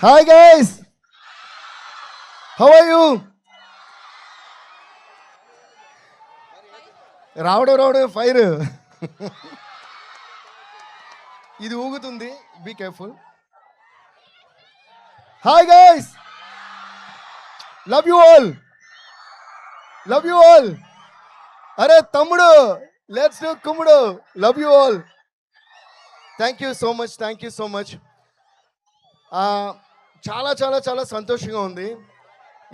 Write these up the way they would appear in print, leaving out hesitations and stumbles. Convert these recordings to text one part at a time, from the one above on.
Hi guys, how are you? రావడం fire ఇది ఊగుతుంది. Be careful. Hi guys, love you all, love you all. అరే తమ్ముడు, let's do కుమ్ముడు. Love you all. Thank you so much, thank you so much. చాలా చాలా చాలా సంతోషంగా ఉంది.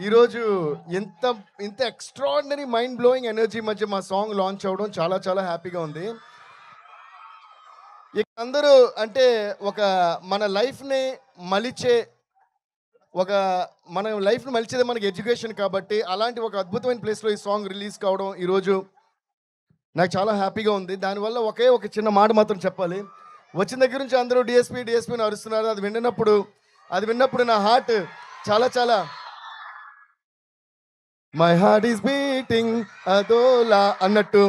ఈరోజు ఇంత ఇంత ఎక్స్ట్రాడినరీ మైండ్ బ్లోయింగ్ ఎనర్జీ మధ్య మా సాంగ్ లాంచ్ అవ్వడం చాలా చాలా హ్యాపీగా ఉంది. ఇక అందరూ అంటే ఒక మన లైఫ్ని మలిచే ఒక మన లైఫ్ని మలిచేది మనకి ఎడ్యుకేషన్ కాబట్టి అలాంటి ఒక అద్భుతమైన ప్లేస్లో ఈ సాంగ్ రిలీజ్ కావడం ఈరోజు నాకు చాలా హ్యాపీగా ఉంది. దానివల్ల ఒకే ఒక చిన్న మాట మాత్రం చెప్పాలి. వచ్చిన దగ్గర నుంచి అందరూ డిఎస్పీని అరుస్తున్నారు. అది విన్నప్పుడు నా హార్ట్ చాలా చాలా మై హార్ట్ ఈస్ బీటింగ్ అదోలా అన్నట్టు,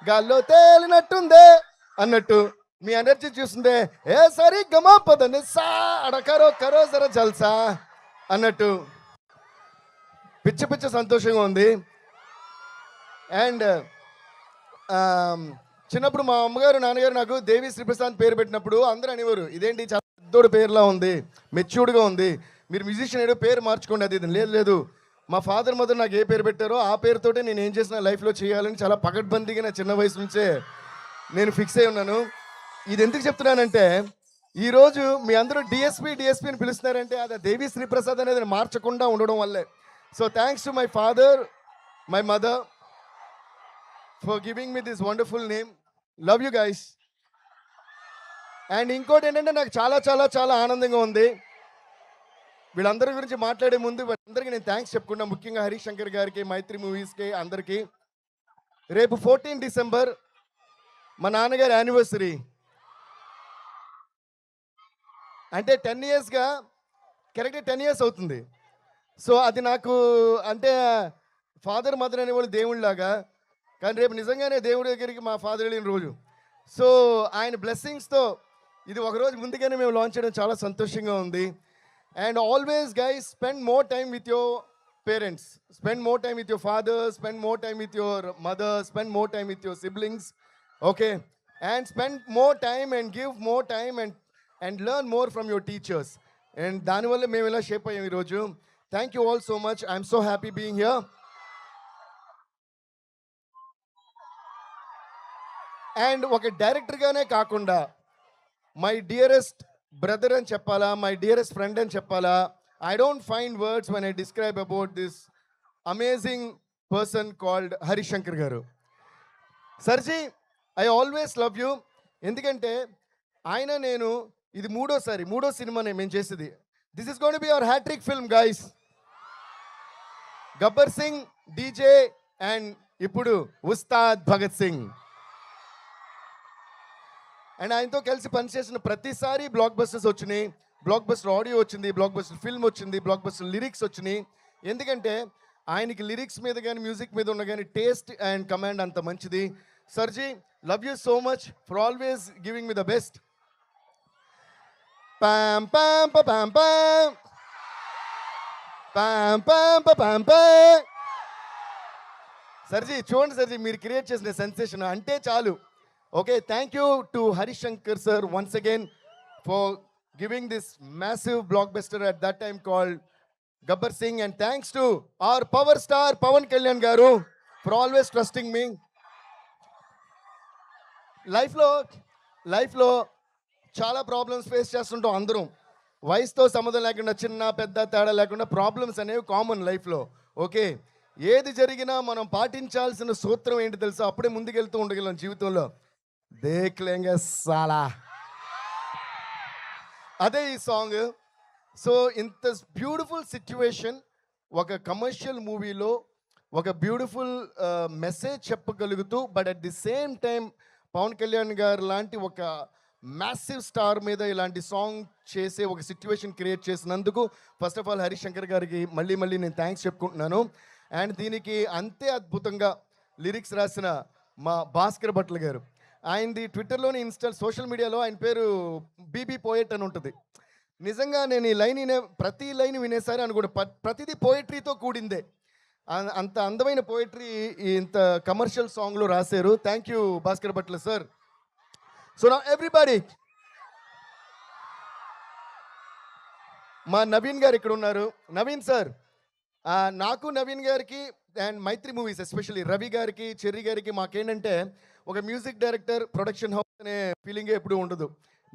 గాల్లో తేలినట్టుందే అన్నట్టు, మీ ఎనర్జీ చూస్తుందే ఏ సరి గమా పదని సా అడకరో కరో జర జల్సా అన్నట్టు పిచ్చ సంతోషంగా ఉంది. అండ్ చిన్నప్పుడు మా అమ్మగారు నాన్నగారు నాకు దేవి శ్రీప్రసాద్ పేరు పెట్టినప్పుడు అందరూ అనేవారు, ఇదేంటి చాలా పెద్దోడు పేరులా ఉంది, మెచ్యూర్డ్గా ఉంది, మీరు మ్యూజిషియన్ ఏదో పేరు మార్చుకోండి. అది లేదు, మా ఫాదర్ మదర్ నాకు ఏ పేరు పెట్టారో ఆ పేరుతోటే నేను ఏం చేసిన లైఫ్లో చేయాలని చాలా పకడ్బందీగా నా చిన్న వయసు నుంచే నేను ఫిక్స్ అయి ఉన్నాను. ఇది ఎందుకు చెప్తున్నానంటే ఈరోజు మీ అందరూ డిఎస్పీ అని పిలుస్తున్నారంటే అది దేవి శ్రీప్రసాద్ అనేది మార్చకుండా ఉండడం వల్లే. So thanks to my father, my mother for giving me this wonderful name. Love you guys. And ఇంకోటి ఏంటంటే నాకు చాలా చాలా చాలా ఆనందంగా ఉంది. వీళ్ళందరి గురించి మాట్లాడే ముందు వీళ్ళందరికీ నేను థ్యాంక్స్ చెప్పుకున్నా. ముఖ్యంగా హరీష్ శంకర్ గారికి, మైత్రి మూవీస్కి, అందరికీ. రేపు 14 డిసెంబర్ మా నాన్నగారి యానివర్సరీ. అంటే 10 ఇయర్స్గా కరెక్ట్గా 10 ఇయర్స్ అవుతుంది. సో అది నాకు అంటే ఫాదర్ మదర్ అనేవాళ్ళు దేవుళ్ళలాగా, కానీ రేపు నిజంగానే దేవుడి దగ్గరికి మా ఫాదర్ వెళ్ళిన రోజు. సో ఆయన బ్లెస్సింగ్స్తో ఇది ఒకరోజు ముందుగానే మేము లాంచ్ చేయడం చాలా సంతోషంగా ఉంది. And always guys, spend more time with your parents, spend more time with your father, spend more time with your mother, spend more time with your siblings, okay, and spend more time and give more time and learn more from your teachers. And danivalla mem ila shape ayyam ee roju. Thank you all so much. I'm so happy being here. And oka director gaane kaakunda my dearest brother అని చెప్పాలా, my dearest friend అని చెప్పాలా, I don't find words when I describe about this amazing person called Harish Shankar గారు. Sir ji, I always love you. ఎందుకంటే ఆయన నేను ఇది మూడో సినిమానే మేము చేసేది. This is gonna be our hattrick film guys. Gabbar Singh, DJ and ఇప్పుడు ఉస్తాద్ భగత్ సింగ్. అండ్ ఆయనతో కలిసి పనిచేసిన ప్రతిసారి బ్లాక్ బస్టర్స్ వచ్చినాయి, బ్లాక్ బస్టర్ ఆడియో వచ్చింది, బ్లాక్ బస్టర్ ఫిల్మ్ వచ్చింది, బ్లాక్ బస్టర్ లిరిక్స్ వచ్చినాయి. ఎందుకంటే ఆయనకి లిరిక్స్ మీద కానీ మ్యూజిక్ మీద ఉన్న కానీ టేస్ట్ అండ్ కమాండ్ అంత మంచిది. సర్జీ, love you so much for always giving me the best. పామ్ పామ్ పామ్ పామ్ పామ్ పామ్ పామ్ పామ్. సర్జీ చూడండి, సర్జీ మీరు క్రియేట్ చేసిన సెన్సేషన్ అంటే చాలు. Okay, thank you to Harish Shankar sir once again for giving this massive blockbuster at that time called Gabbar Singh, and thanks to our power star Pawan Kalyan garu for always trusting me. Life lo చాలా problems face చేస్తుంటాం అందరం. వయసుతో సంబంధం లేకుండా, చిన్న పెద్ద తేడా లేకుండా ప్రాబ్లమ్స్ అనేవి కామన్ లైఫ్లో. ఓకే, ఏది జరిగినా మనం పాటించాల్సిన సూత్రం ఏంటి తెలుసా? అప్పుడే ముందుకెళ్తూ ఉండగలం జీవితంలో. దేఖ్ లేంగే సాలా, అదే ఈ సాంగ్. సో ఇంత బ్యూటిఫుల్ సిచ్యువేషన్ ఒక కమర్షియల్ మూవీలో ఒక బ్యూటిఫుల్ మెసేజ్ చెప్పగలుగుతూ, but at the same time Pawan Kalyan గారు లాంటి ఒక మ్యాసివ్ స్టార్ మీద ఇలాంటి సాంగ్ చేసే ఒక సిచ్యువేషన్ క్రియేట్ చేసినందుకు first of all Harish Shankar గారికి మళ్ళీ నేను థ్యాంక్స్ చెప్పుకుంటున్నాను. అండ్ దీనికి అంతే అద్భుతంగా లిరిక్స్ రాసిన మా భాస్కర్ భట్ల గారు, ఆయనది ట్విట్టర్లోని సోషల్ మీడియాలో ఆయన పేరు బీబీ పోయెట్ అని ఉంటుంది. నిజంగా నేను ఈ లైన్ ప్రతి లైన్ వినేసారి అనుకోండి ప్రతిదీ పోయిటరీతో కూడిందే. అంత అందమైన పోయిటరీ ఇంత కమర్షియల్ సాంగ్లో రాశారు. Thank you Bhaskar Bhatla sir. So నా ఎవ్రీబడి, మా నవీన్ గారు ఇక్కడ ఉన్నారు. నవీన్ సార్, నాకు నవీన్ గారికి and Mythri movies especially Ravi గారికి, చెర్రీ గారికి మాకేంటంటే ఒక మ్యూజిక్ డైరెక్టర్, ప్రొడక్షన్ హౌస్ అనే ఫీలింగే ఎప్పుడూ ఉండదు.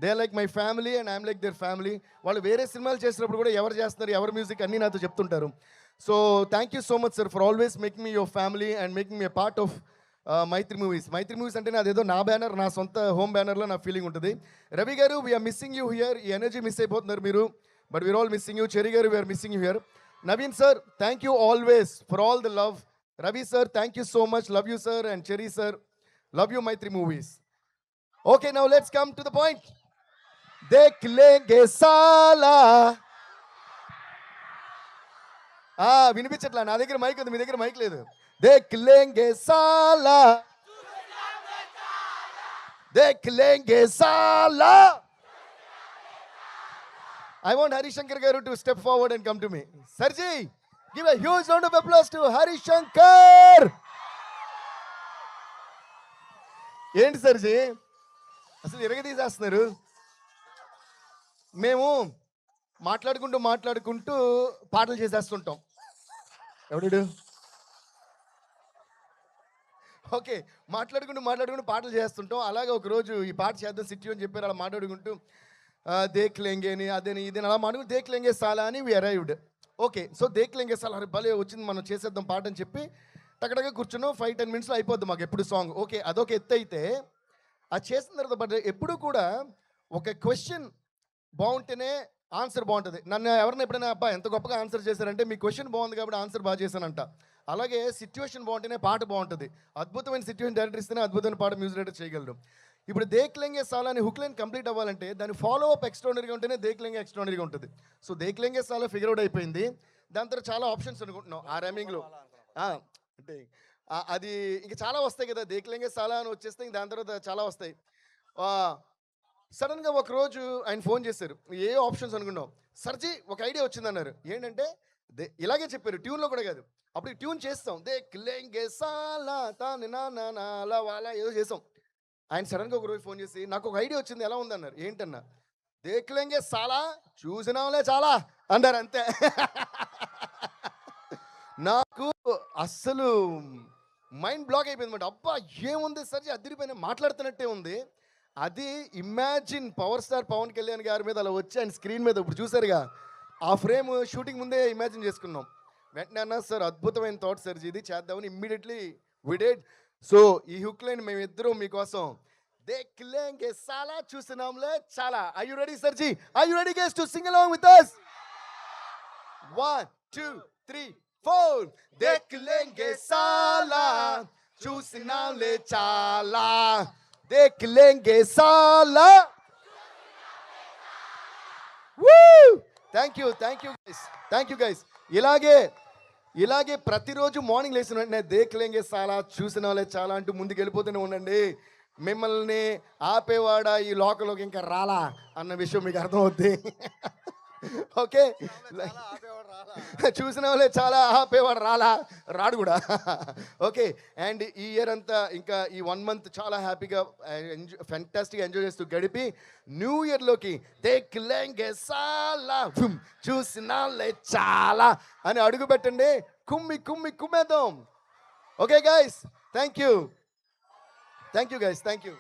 They like my family and I'm like their family. వాళ్ళు వేరే సినిమాలు చేసినప్పుడు కూడా ఎవరు చేస్తున్నారు, ఎవరి మ్యూజిక్ అన్నీ నాతో చెప్తుంటారు. So thank you so much sir for always making me your family and making me part of Mythri movies. Mythri movies అంటే అదేదో నా బ్యానర్, నా సొంత హోమ్ బ్యానర్లో నా ఫీలింగ్ ఉంటుంది. రవి గారు, వీఆర్ మిస్సింగ్ యూ హియర్. ఈ ఎనర్జీ మిస్ అయిపోతున్నారు మీరు, but we are all missing you. Cherry గారు, we are missing you here. Naveen sir, thank you always for all the love. Ravi sir, thank you so much. Love you sir. And Cherry sir, love you Maitri movies. Okay, now let's come to the point. Dekh lenge sala. వినిపించట్లా, నా దగ్గర mic ఉంది, మీ దగ్గర mic లేదు. Dekh lenge sala. Dekh lenge sala. I want Hari Shankar garu to step forward and come to me. Sarji, give a huge round of applause to Hari Shankar. ఏంటి సర్జీ అసలు ఎరగదీసేస్తున్నారు? మేము మాట్లాడుకుంటూ పాటలు చేసేస్తుంటాం. ఎవడు? ఓకే, మాట్లాడుకుంటూ పాటలు చేస్తుంటాం. అలాగే ఒకరోజు ఈ పాట చేద్దాం సిట్టి అని చెప్పారు. అలా మాట్లాడుకుంటూ దేక్ లెంగే అని అదని ఇదని అలా మాట్లాడుకుంటూ దేక్ లెంగే సాలా అని వి అరైవ్డ్. ఓకే, సో దేక్ లెంగే సాలా భలే వచ్చింది, మనం చేసేద్దాం పాట అని చెప్పి టక్కడగా కూర్చున్నాం. 5-10 మినిట్స్లో అయిపోద్ది మాకు ఎప్పుడు సాంగ్. ఓకే, అదొక ఎత్తు అయితే అది చేసిన తర్వాత బట్ ఎప్పుడు కూడా ఒక క్వశ్చన్ బాగుంటేనే ఆన్సర్ బాగుంటుంది. నన్ను ఎవరైనా ఎప్పుడైనా అబ్బా ఎంత గొప్పగా ఆన్సర్ చేశారంటే మీ క్వశ్చన్ బాగుంది కాబట్టి ఆన్సర్ బాగా చేశానంట. అలాగే సిచ్యువేషన్ బాగుంటేనే పాట బాగుంటుంది. అద్భుతమైన సిచ్యువేషన్ డైరెక్టర్ ఇస్తేనే అద్భుతమైన పాట మ్యూజిక్ డైరెక్టర్ చేయగలరు. ఇప్పుడు దేక్ లెంగే సాలా అని హుక్ లైన్ కంప్లీట్ అవ్వాలంటే దాని ఫాలో అప్ ఎక్స్ట్రాడనరీగా ఉంటేనే దేక్ లెంగే ఎక్స్ట్రాడనరీగా ఉంటుంది. సో దేక్ లెంగే సాలా ఫిగర్ అవుట్ అయిపోయింది. దాని తర్వాత చాలా ఆప్షన్స్ అనుకుంటున్నాం ఆ రైమింగ్లో. అంటే అది ఇంకా చాలా వస్తాయి కదా, దేక్లెంగే సాలా అని వచ్చేస్తే ఇంక దాని తర్వాత చాలా వస్తాయి. సడన్గా ఒకరోజు ఆయన ఫోన్ చేశారు. ఏ ఆప్షన్స్ అనుకున్నాం. సర్జీ ఒక ఐడియా వచ్చిందన్నారు. ఏంటంటే ఇలాగే చెప్పారు, ట్యూన్లో కూడా కాదు. అప్పుడు ట్యూన్ చేస్తాం, దేక్లెంగే సాలా తాని నా అలా వాళ్ళ ఏదో చేసాం. ఆయన సడన్గా ఒకరోజు ఫోన్ చేసి నాకు ఒక ఐడియా వచ్చింది, ఎలా ఉందన్నారు. ఏంటన్నా? దేక్లెంగే సాలా చూసినాంలే చాలా అన్నారు, అంతే. నాకు అస్సలు మైండ్ బ్లాక్ అయిపోయింది అనమాట. అబ్బా ఏముంది సర్జీ, అదిరిపోయిన మాట్లాడుతున్నట్టే ఉంది. అది imagine power star Pawan Kalyan గారి మీద అలా వచ్చి ఆయన స్క్రీన్ మీద ఇప్పుడు చూసారుగా, ఆ ఫ్రేమ్ షూటింగ్ ముందే ఇమాజిన్ చేసుకున్నాం. వెంటనే అన్నా సార్ అద్భుతమైన థాట్ సర్జీ, ఇది చేద్దామని ఇమ్మీడియట్లీ వి డిడ్. సో ఈ హుక్ లైన్ మేమిద్దరం మీకోసం దేక్ లెంగే సాలా చూసినాంలే చాలా. ఆర్ యు రెడీ సర్జీ? Are you ready guys to sing along with us? 1 2 3 4. దేక్ లెంగే సాలా చూసినాంలే చాలా. దేక్ లెంగే సాలా. Thank you guys. ఇలాగే ప్రతిరోజు మార్నింగ్ లేచిన వెంటనే దేక్ లెంగే సాలా చూసినాంలే చాలా అంటూ ముందుకు వెళ్ళిపోతూనే ఉండండి. మిమ్మల్ని ఆపేవాడా ఈ లోకంలోకి ఇంకా రాలా అన్న విషయం మీకు అర్థమవుద్ది. ఓకే, చూసిన వాళ్ళే చాలా, ఆపేవాడు రాడు కూడా. ఓకే, అండ్ ఈ ఇయర్ అంతా ఇంకా ఈ 1 మంత్ చాలా హ్యాపీగా ఫ్యాంటాస్టిక్గా ఎంజాయ్ చేస్తూ గడిపి న్యూ ఇయర్లోకి దేక్ లెంగే సాలా చూసిన వాళ్ళే చాలా అని అడుగు పెట్టండి. కుమ్మేద్దాం. Okay guys, thank you guys, thank you.